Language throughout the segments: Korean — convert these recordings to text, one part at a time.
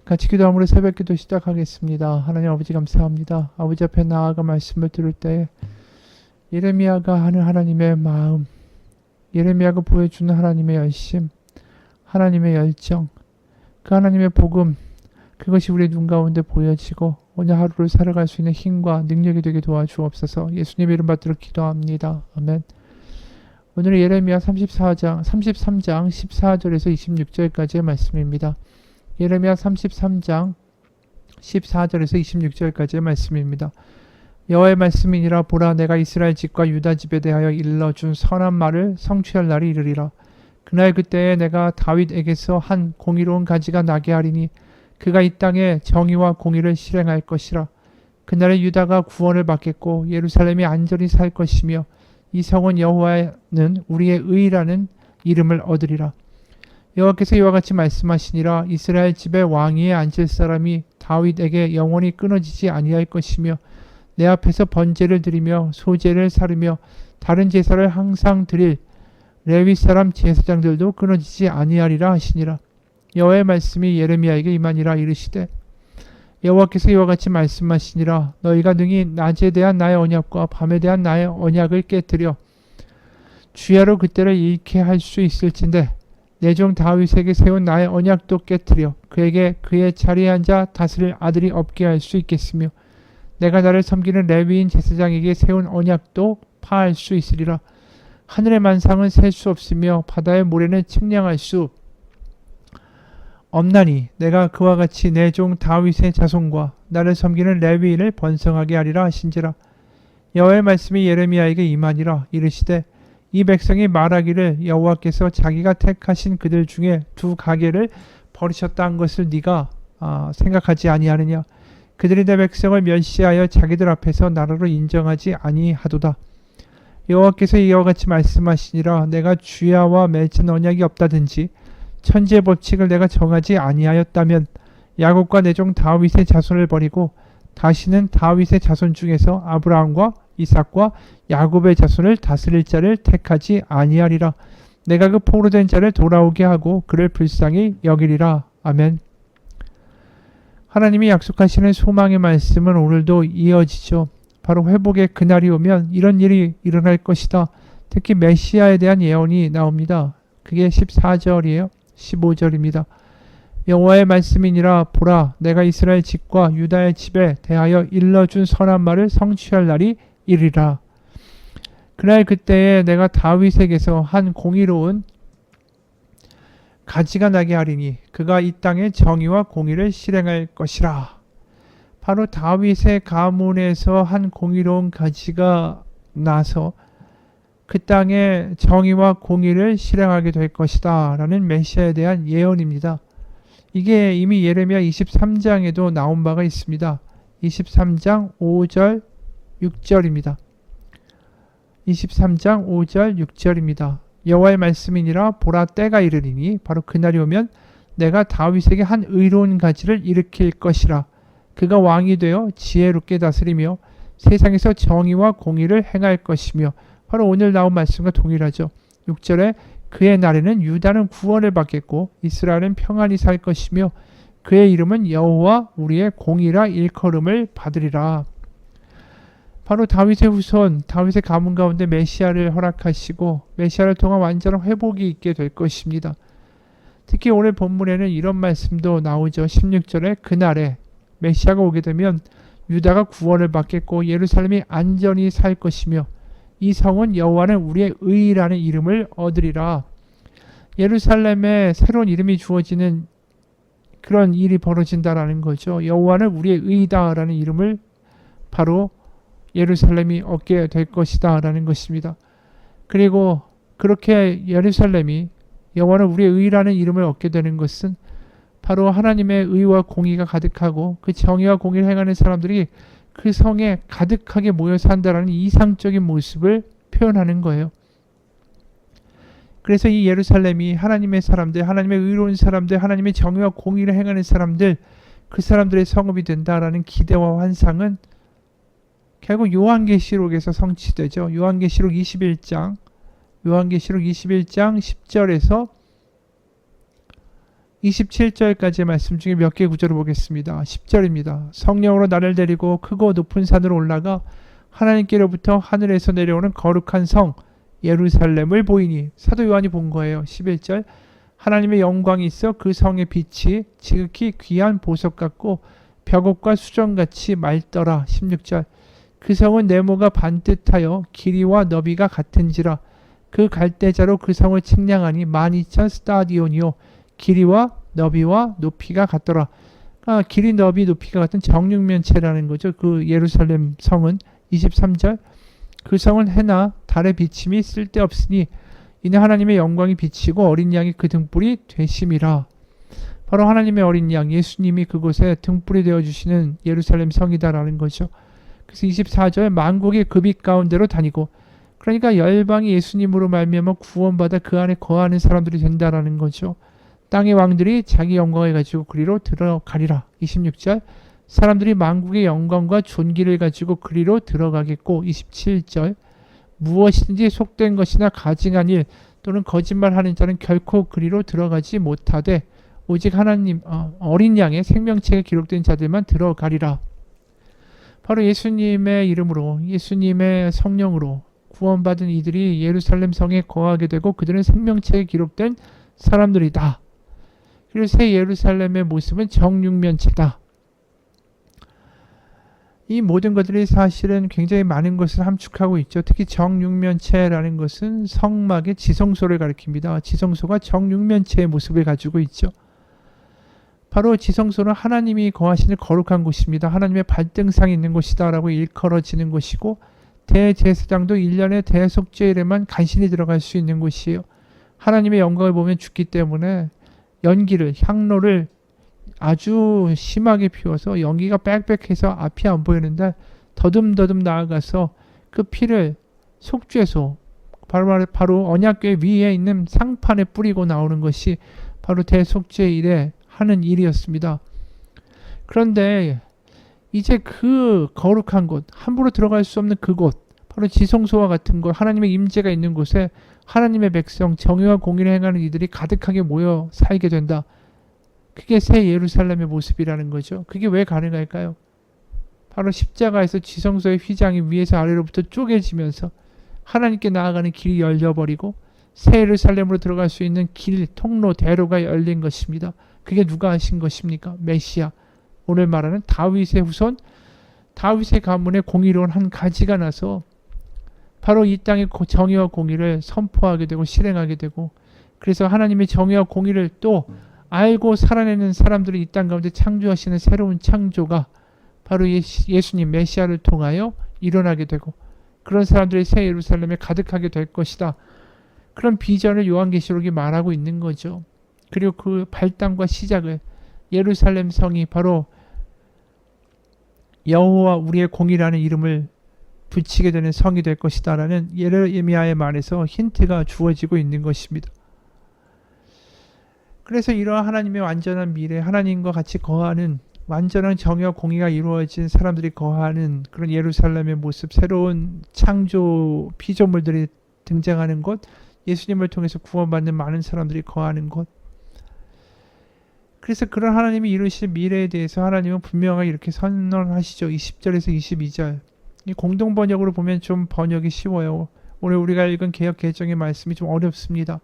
같이 기도함으로 새벽기도 시작하겠습니다. 하나님 아버지 감사합니다. 아버지 앞에 나아가 말씀을 들을 때 예레미야가 하는 하나님의 마음, 예레미야가 보여주는 하나님의 열심, 하나님의 열정, 그 하나님의 복음, 그것이 우리 눈 가운데 보여지고 오늘 하루를 살아갈 수 있는 힘과 능력이 되게 도와주옵소서. 예수님의 이름 받들어 기도합니다. 아멘. 오늘은 예레미야 33장 14절에서 26절까지의 말씀입니다. 예레미야 33장 14절에서 26절까지의 말씀입니다. 여호와의 말씀이니라. 보라, 내가 이스라엘 집과 유다 집에 대하여 일러준 선한 말을 성취할 날이 이르리라. 그날 그때에 내가 다윗에게서 한 공의로운 가지가 나게 하리니 그가 이 땅에 정의와 공의를 실행할 것이라. 그날에 유다가 구원을 받겠고 예루살렘이 안전히 살 것이며 이 성은 여호와는 우리의 의라는 이름을 얻으리라. 여호와께서 이와 같이 말씀하시니라. 이스라엘 집에 왕위에 앉을 사람이 다윗에게 영원히 끊어지지 아니할 것이며 내 앞에서 번제를 드리며 소제를 사르며 다른 제사를 항상 드릴 레위 사람 제사장들도 끊어지지 아니하리라 하시니라. 여호와의 말씀이 예레미야에게 임하니라. 이르시되 여호와께서 이와 같이 말씀하시니라. 너희가 능히 낮에 대한 나의 언약과 밤에 대한 나의 언약을 깨뜨려 주야로 그때를 잃게 할 수 있을진데 내 종 다윗에게 세운 나의 언약도 깨뜨려 그에게 그의 자리에 앉아 다스릴 아들이 없게 할 수 있겠으며 내가 나를 섬기는 레위인 제사장에게 세운 언약도 파할 수 있으리라. 하늘의 만상은 셀 수 없으며 바다의 모래는 측량할 수 없나니 내가 그와 같이 내 종 다윗의 자손과 나를 섬기는 레위인을 번성하게 하리라 하신지라. 여호와의 말씀이 예레미야에게 임하니라. 이르시되 이 백성이 말하기를 여호와께서 자기가 택하신 그들 중에 두 가게를 버리셨다 한 것을 네가 생각하지 아니하느냐. 그들이 내 백성을 멸시하여 자기들 앞에서 나라로 인정하지 아니하도다. 여호와께서 이와 같이 말씀하시니라. 내가 주야와 맺은 언약이 없다든지 천지의 법칙을 내가 정하지 아니하였다면 야곱과 내 종 다윗의 자손을 버리고 다시는 다윗의 자손 중에서 아브라함과 이삭과 야곱의 자손을 다스릴 자를 택하지 아니하리라. 내가 그 포로된 자를 돌아오게 하고 그를 불쌍히 여기리라. 아멘. 하나님이 약속하시는 소망의 말씀은 오늘도 이어지죠. 바로 회복의 그날이 오면 이런 일이 일어날 것이다. 특히 메시아에 대한 예언이 나옵니다. 그게 14절이에요. 15절입니다. 여호와의 말씀이니라. 보라, 내가 이스라엘 집과 유다의 집에 대하여 일러준 선한 말을 성취할 날이 이르리라. 그날 그때에 내가 다윗에게서 한 공의로운 가지가 나게 하리니 그가 이 땅에 정의와 공의를 실행할 것이라. 바로 다윗의 가문에서 한 공의로운 가지가 나서 그 땅에 정의와 공의를 실행하게 될 것이다 라는 메시아에 대한 예언입니다. 이게 이미 예레미야 23장에도 나온 바가 있습니다. 23장 5절 6절입니다. 23장 5절 6절입니다. 여호와의 말씀이니라. 보라, 때가 이르리니 바로 그날이 오면 내가 다윗에게 한 의로운 가지를 일으킬 것이라. 그가 왕이 되어 지혜롭게 다스리며 세상에서 정의와 공의를 행할 것이며 바로 오늘 나온 말씀과 동일하죠. 6절에 그의 날에는 유다는 구원을 받겠고 이스라엘은 평안히 살 것이며 그의 이름은 여호와 우리의 공의라 일컬음을 받으리라. 바로 다윗의 후손, 다윗의 가문 가운데 메시아를 허락하시고 메시아를 통한 완전한 회복이 있게 될 것입니다. 특히 오늘 본문에는 이런 말씀도 나오죠. 16절에 그날에 메시아가 오게 되면 유다가 구원을 받겠고 예루살렘이 안전히 살 것이며 이 성은 여호와는 우리의 의라는 이름을 얻으리라. 예루살렘에 새로운 이름이 주어지는 그런 일이 벌어진다라는 거죠. 여호와는 우리의 의다라는 이름을 바로 예루살렘이 얻게 될 것이다 라는 것입니다. 그리고 그렇게 예루살렘이 여호와는 우리의 의라는 이름을 얻게 되는 것은 바로 하나님의 의와 공의가 가득하고 그 정의와 공의를 행하는 사람들이 그 성에 가득하게 모여 산다라는 이상적인 모습을 표현하는 거예요. 그래서 이 예루살렘이 하나님의 사람들, 하나님의 의로운 사람들, 하나님의 정의와 공의를 행하는 사람들, 그 사람들의 성읍이 된다라는 기대와 환상은 결국 요한계시록에서 성취되죠. 요한계시록 21장 10절에서 27절까지의 말씀 중에 몇 개 구절을 보겠습니다. 10절입니다. 성령으로 나를 데리고 크고 높은 산으로 올라가 하나님께로부터 하늘에서 내려오는 거룩한 성 예루살렘을 보이니, 사도 요한이 본 거예요. 11절, 하나님의 영광이 있어 그 성의 빛이 지극히 귀한 보석 같고 벽옥과 수정같이 맑더라. 16절, 그 성은 네모가 반듯하여 길이와 너비가 같은지라 그 갈대자로 그 성을 측량하니 12,000 스타디온이요 길이와 너비와 높이가 같더라. 길이, 너비, 높이가 같은 정육면체라는 거죠. 그 예루살렘 성은. 23절, 그 성은 해나 달의 비침이 쓸데없으니 이는 하나님의 영광이 비치고 어린 양이 그 등불이 되심이라. 바로 하나님의 어린 양 예수님이 그곳에 등불이 되어주시는 예루살렘 성이다라는 거죠. 그래서 24절, 만국이 그 빛 가운데로 다니고, 그러니까 열방이 예수님으로 말미암아 구원받아 그 안에 거하는 사람들이 된다라는 거죠. 땅의 왕들이 자기 영광을 가지고 그리로 들어가리라. 26절, 사람들이 만국의 영광과 존귀를 가지고 그리로 들어가겠고. 27절, 무엇이든지 속된 것이나 가증한 일 또는 거짓말하는 자는 결코 그리로 들어가지 못하되 오직 하나님 어린 양의 생명책에 기록된 자들만 들어가리라. 바로 예수님의 이름으로, 예수님의 성령으로 구원받은 이들이 예루살렘 성에 거하게 되고 그들은 생명책에 기록된 사람들이다. 그리고 새 예루살렘의 모습은 정육면체다. 이 모든 것들이 사실은 굉장히 많은 것을 함축하고 있죠. 특히 정육면체라는 것은 성막의 지성소를 가리킵니다. 지성소가 정육면체의 모습을 가지고 있죠. 바로 지성소는 하나님이 거하시는 거룩한 곳입니다. 하나님의 발등상이 있는 곳이다 라고 일컬어지는 곳이고, 대제사장도 1년에 대속죄일에만 간신히 들어갈 수 있는 곳이에요. 하나님의 영광을 보면 죽기 때문에 연기를, 향로를 아주 심하게 피워서 연기가 빽빽해서 앞이 안 보이는데 더듬더듬 나아가서 그 피를 속죄소, 바로 언약궤 위에 있는 상판에 뿌리고 나오는 것이 바로 대속죄일에 하는 일이었습니다. 그런데 이제 그 거룩한 곳, 함부로 들어갈 수 없는 그곳, 바로 지성소와 같은 곳, 하나님의 임재가 있는 곳에 하나님의 백성, 정의와 공의를 행하는 이들이 가득하게 모여 살게 된다. 그게 새 예루살렘의 모습이라는 거죠. 그게 왜 가능할까요? 바로 십자가에서 지성소의 휘장이 위에서 아래로부터 쪼개지면서 하나님께 나아가는 길이 열려버리고 새 예루살렘으로 들어갈 수 있는 길, 통로, 대로가 열린 것입니다. 그게 누가 하신 것입니까? 메시아. 오늘 말하는 다윗의 후손, 다윗의 가문의 공의로운 한 가지가 나서 바로 이 땅의 정의와 공의를 선포하게 되고 실행하게 되고, 그래서 하나님의 정의와 공의를 또 알고 살아내는 사람들이 이 땅 가운데 창조하시는 새로운 창조가 바로 예수님 메시아를 통하여 일어나게 되고, 그런 사람들이 새 예루살렘에 가득하게 될 것이다. 그런 비전을 요한계시록이 말하고 있는 거죠. 그리고 그 발단과 시작을 예루살렘 성이 바로 여호와 우리의 공이라는 이름을 붙이게 되는 성이 될 것이다 라는 예레미야의 말에서 힌트가 주어지고 있는 것입니다. 그래서 이러한 하나님의 완전한 미래, 하나님과 같이 거하는 완전한 정의와 공의가 이루어진 사람들이 거하는 그런 예루살렘의 모습, 새로운 창조 피조물들이 등장하는 곳, 예수님을 통해서 구원받는 많은 사람들이 거하는 곳. 그래서 그런 하나님이 이루실 미래에 대해서 하나님은 분명하게 이렇게 선언하시죠. 20절에서 22절. 이 공동 번역으로 보면 좀 번역이 쉬워요. 오늘 우리가 읽은 개역 개정의 말씀이 좀 어렵습니다.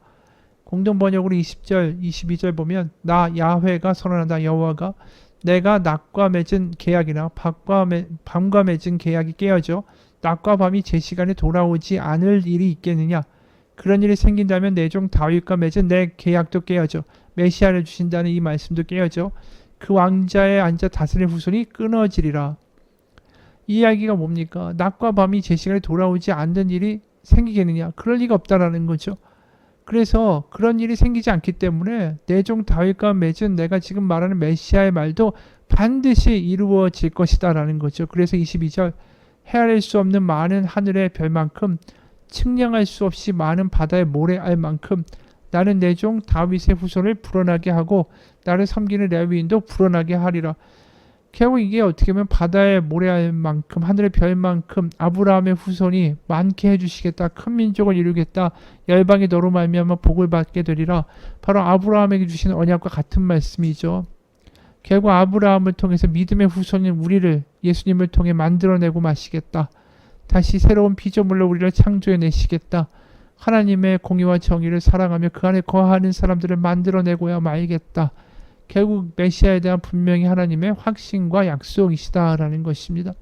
공동 번역으로 20절, 22절 보면 나 야훼가 선언한다. 여호와가 내가 낮과 맺은 계약이나 밤과 맺은 계약이 깨어져 낮과 밤이 제 시간에 돌아오지 않을 일이 있겠느냐? 그런 일이 생긴다면 내 종 다윗과 맺은 내 계약도 깨어져 메시아를 주신다는 이 말씀도 깨어져 그 왕자에 앉아 다스릴 후손이 끊어지리라. 이 이야기가 뭡니까? 낮과 밤이 제 시간에 돌아오지 않는 일이 생기겠느냐? 그럴 리가 없다라는 거죠. 그래서 그런 일이 생기지 않기 때문에 내 종 다윗과 맺은 내가 지금 말하는 메시아의 말도 반드시 이루어질 것이다 라는 거죠. 그래서 22절 헤아릴 수 없는 많은 하늘의 별만큼 측량할 수 없이 많은 바다의 모래알 만큼 나는 내 종 다윗의 후손을 불어나게 하고 나를 섬기는 레위인도 불어나게 하리라. 결국 이게 어떻게 보면 바다의 모래알만큼 하늘의 별만큼 아브라함의 후손이 많게 해주시겠다. 큰 민족을 이루겠다. 열방이 너로 말미암아 복을 받게 되리라. 바로 아브라함에게 주신 언약과 같은 말씀이죠. 결국 아브라함을 통해서 믿음의 후손인 우리를 예수님을 통해 만들어내고 마시겠다. 다시 새로운 피조물로 우리를 창조해내시겠다. 하나님의 공의와 정의를 사랑하며 그 안에 거하는 사람들을 만들어내고야 말겠다. 결국 메시아에 대한 분명히 하나님의 확신과 약속이시다라는 것입니다.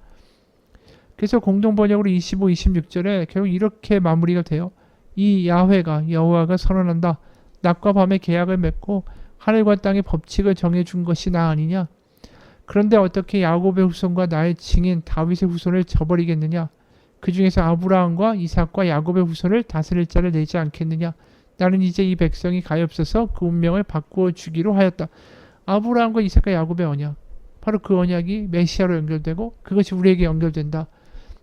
그래서 공동번역으로 25, 26절에 결국 이렇게 마무리가 돼요. 이 야훼가 여호와가 선언한다. 낮과 밤의 계약을 맺고 하늘과 땅의 법칙을 정해준 것이 나 아니냐. 그런데 어떻게 야곱의 후손과 나의 증인 다윗의 후손을 저버리겠느냐. 그 중에서 아브라함과 이삭과 야곱의 후손을 다스릴 자를 내지 않겠느냐. 나는 이제 이 백성이 가엾어서 그 운명을 바꾸어 주기로 하였다. 아브라함과 이삭과 야곱의 언약, 바로 그 언약이 메시아로 연결되고 그것이 우리에게 연결된다.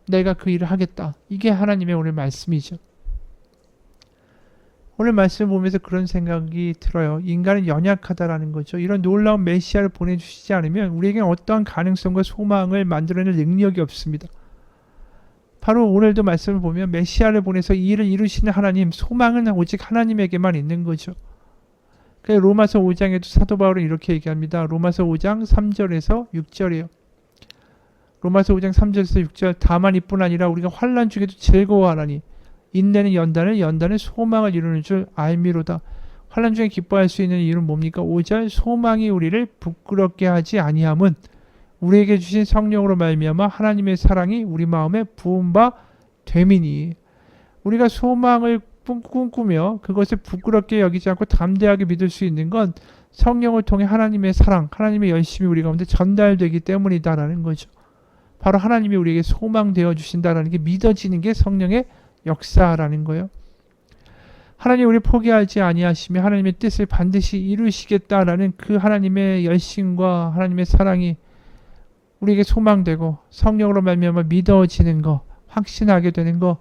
내가 그 일을 하겠다. 이게 하나님의 오늘 말씀이죠. 오늘 말씀을 보면서 그런 생각이 들어요. 인간은 연약하다라는 거죠. 이런 놀라운 메시아를 보내주시지 않으면 우리에게는 어떠한 가능성과 소망을 만들어낼 능력이 없습니다. 바로 오늘도 말씀을 보면 메시아를 보내서 이 일을 이루시는 하나님, 소망은 오직 하나님에게만 있는 거죠. 로마서 5장에도 사도 바울은 이렇게 얘기합니다. 로마서 5장 3절에서 6절이에요. 로마서 5장 3절에서 6절 다만 이뿐 아니라 우리가 환난 중에도 즐거워하나니 인내는 연단을 연단은 소망을 이루는 줄 알미로다. 환난 중에 기뻐할 수 있는 이유는 뭡니까? 5절 소망이 우리를 부끄럽게 하지 아니함은 우리에게 주신 성령으로 말미암아 하나님의 사랑이 우리 마음에 부은 바 됨이니. 우리가 소망을 꿈꾸며 그것을 부끄럽게 여기지 않고 담대하게 믿을 수 있는 건 성령을 통해 하나님의 사랑, 하나님의 열심이 우리 가운데 전달되기 때문이다라는 거죠. 바로 하나님이 우리에게 소망되어 주신다라는 게 믿어지는 게 성령의 역사라는 거예요. 하나님 우리 포기하지 아니하시며 하나님의 뜻을 반드시 이루시겠다라는 그 하나님의 열심과 하나님의 사랑이 우리에게 소망되고 성령으로 말미암아 믿어지는 거, 확신하게 되는 거,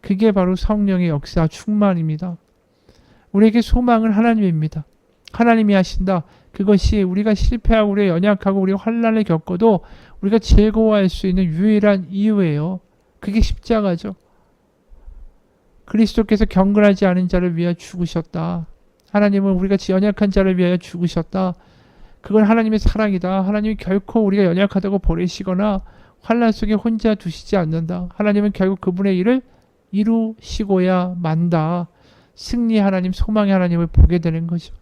그게 바로 성령의 역사 충만입니다. 우리에게 소망은 하나님입니다. 하나님이 하신다. 그것이 우리가 실패하고 우리가 연약하고 우리가 환난을 겪어도 우리가 즐거워할 수 있는 유일한 이유예요. 그게 십자가죠. 그리스도께서 경건하지 않은 자를 위하여 죽으셨다. 하나님은 우리가 연약한 자를 위하여 죽으셨다. 그건 하나님의 사랑이다. 하나님이 결코 우리가 연약하다고 버리시거나 환난 속에 혼자 두시지 않는다. 하나님은 결국 그분의 일을 이루시고야 만다. 승리 하나님, 소망의 하나님을 보게 되는 거죠.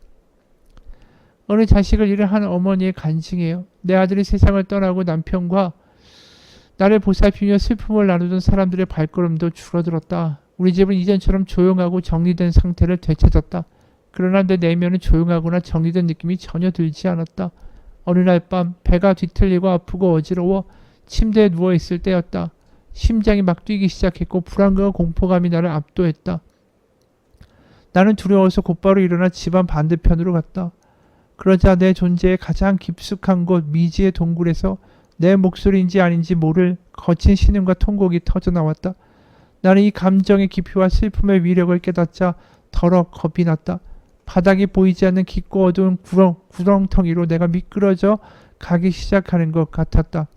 어느 자식을 잃은 어머니의 간증이에요. 내 아들이 세상을 떠나고 남편과 나를 보살피며 슬픔을 나누던 사람들의 발걸음도 줄어들었다. 우리 집은 이전처럼 조용하고 정리된 상태를 되찾았다. 그러나 내 내면은 조용하거나 정리된 느낌이 전혀 들지 않았다. 어느 날 밤 배가 뒤틀리고 아프고 어지러워 침대에 누워있을 때였다. 심장이 막 뛰기 시작했고 불안과 공포감이 나를 압도했다. 나는 두려워서 곧바로 일어나 집안 반대편으로 갔다. 그러자 내 존재의 가장 깊숙한 곳 미지의 동굴에서 내 목소리인지 아닌지 모를 거친 신음과 통곡이 터져나왔다. 나는 이 감정의 깊이와 슬픔의 위력을 깨닫자 더러 겁이 났다. 바닥이 보이지 않는 깊고 어두운 구렁텅이로 내가 미끄러져 가기 시작하는 것 같았다.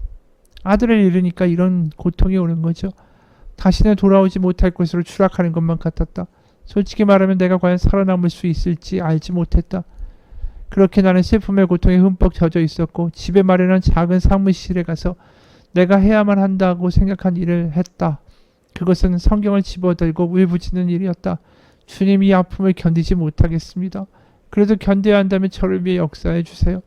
아들을 잃으니까 이런 고통이 오는 거죠. 다시는 돌아오지 못할 곳으로 추락하는 것만 같았다. 솔직히 말하면 내가 과연 살아남을 수 있을지 알지 못했다. 그렇게 나는 슬픔의 고통에 흠뻑 젖어 있었고 집에 마련한 작은 사무실에 가서 내가 해야만 한다고 생각한 일을 했다. 그것은 성경을 집어들고 울부짖는 일이었다. 주님, 이 아픔을 견디지 못하겠습니다. 그래도 견뎌야 한다면 저를 위해 역사해 주세요.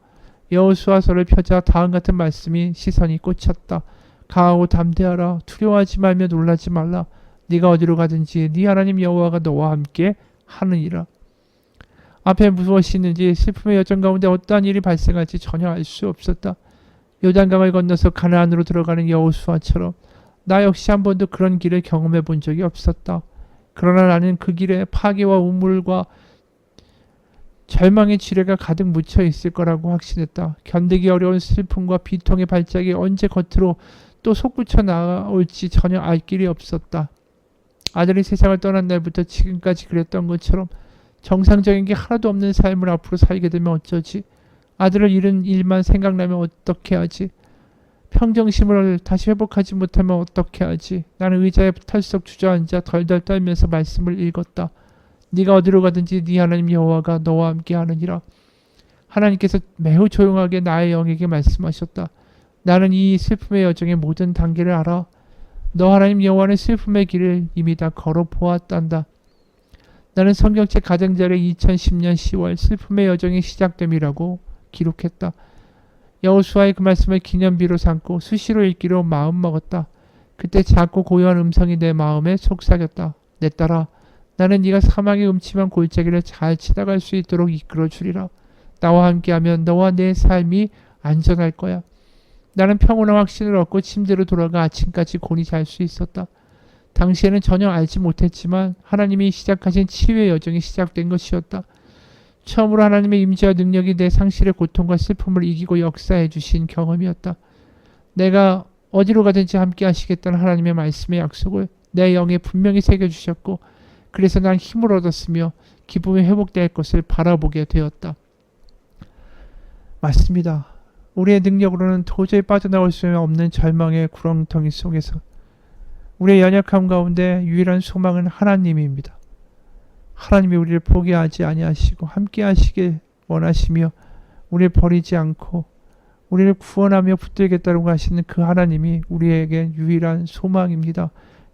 여호수아서를 펴자 다음 같은 말씀이 시선이 꽂혔다. 강하고 담대하라. 두려워하지 말며 놀라지 말라. 네가 어디로 가든지 네 하나님 여호와가 너와 함께 하느니라. 앞에 무엇이 있는지 슬픔의 여정 가운데 어떠한 일이 발생할지 전혀 알 수 없었다. 요단강을 건너서 가나안으로 들어가는 여호수아처럼 나 역시 한 번도 그런 길을 경험해 본 적이 없었다. 그러나 나는 그 길에 파괴와 우물과 절망의 지뢰가 가득 묻혀 있을 거라고 확신했다. 견디기 어려운 슬픔과 비통의 발작이 언제 겉으로 또 솟구쳐 나올지 전혀 알 길이 없었다. 아들이 세상을 떠난 날부터 지금까지 그랬던 것처럼 정상적인 게 하나도 없는 삶을 앞으로 살게 되면 어쩌지? 아들을 잃은 일만 생각나면 어떻게 하지? 평정심을 다시 회복하지 못하면 어떻게 하지? 나는 의자에 털썩 주저앉아 덜덜 떨면서 말씀을 읽었다. 네가 어디로 가든지 네 하나님 여호와가 너와 함께 하느니라. 하나님께서 매우 조용하게 나의 영에게 말씀하셨다. 나는 이 슬픔의 여정의 모든 단계를 알아. 너 하나님 여호와는 슬픔의 길을 이미 다 걸어 보았단다. 나는 성경책 가장자리에 2010년 10월 슬픔의 여정이 시작됨이라고 기록했다. 여호수아의 그 말씀을 기념비로 삼고 수시로 읽기로 마음먹었다. 그때 작고 고요한 음성이 내 마음에 속삭였다. 내 딸아, 나는 네가 사망의 음침한 골짜기를 잘 지나갈 수 있도록 이끌어 주리라. 나와 함께하면 너와 내 삶이 안전할 거야. 나는 평온한 확신을 얻고 침대로 돌아가 아침까지 곤히 잘 수 있었다. 당시에는 전혀 알지 못했지만 하나님이 시작하신 치유의 여정이 시작된 것이었다. 처음으로 하나님의 임재와 능력이 내 상실의 고통과 슬픔을 이기고 역사해 주신 경험이었다. 내가 어디로 가든지 함께 하시겠다는 하나님의 말씀의 약속을 내 영에 분명히 새겨주셨고, 그래서 난 힘을 얻었으며 기쁨이 회복될 것을 바라보게 되었다. 맞습니다. 우리의 능력으로는 도저히 빠져나올 수 없는 절망의 구렁텅이 속에서 우리의 연약함 가운데 유일한 소망은 하나님입니다. 하나님이 우리를 포기하지 아니하시고 함께 하시길 원하시며 우리를 버리지 않고 우리를 구원하며 붙들겠다고 하시는 그 하나님이 우리에게 유일한 소망입니다.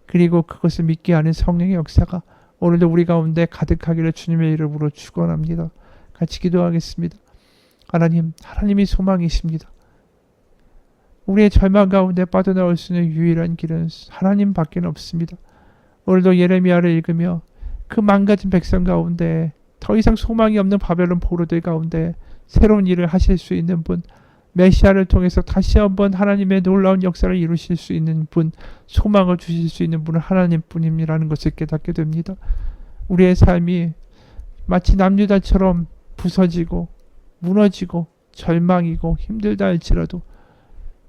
그리고 그것을 믿게 하는 성령의 역사가 오늘도 우리 가운데 가득하기를 주님의 이름으로 축원합니다. 같이 기도하겠습니다. 하나님이 소망이십니다. 우리의 절망 가운데 빠져나올 수 있는 유일한 길은 하나님밖에 없습니다. 오늘도 예레미야를 읽으며 그 망가진 백성 가운데 더 이상 소망이 없는 바벨론 포로들 가운데 새로운 일을 하실 수 있는 분, 메시아를 통해서 다시 한번 하나님의 놀라운 역사를 이루실 수 있는 분, 소망을 주실 수 있는 분은 하나님뿐임이라는 것을 깨닫게 됩니다. 우리의 삶이 마치 남유다처럼 부서지고 무너지고 절망이고 힘들다 할지라도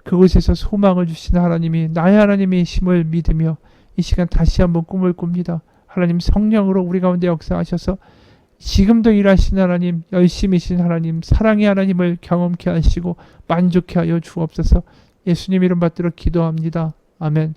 그곳에서 소망을 주시는 하나님이 나의 하나님이심을 믿으며 이 시간 다시 한번 꿈을 꿉니다. 하나님 성령으로 우리 가운데 역사하셔서 지금도 일하시는 하나님, 열심히신 하나님, 사랑의 하나님을 경험케 하시고 만족케 하여 주옵소서. 예수님 이름 받들어 기도합니다. 아멘.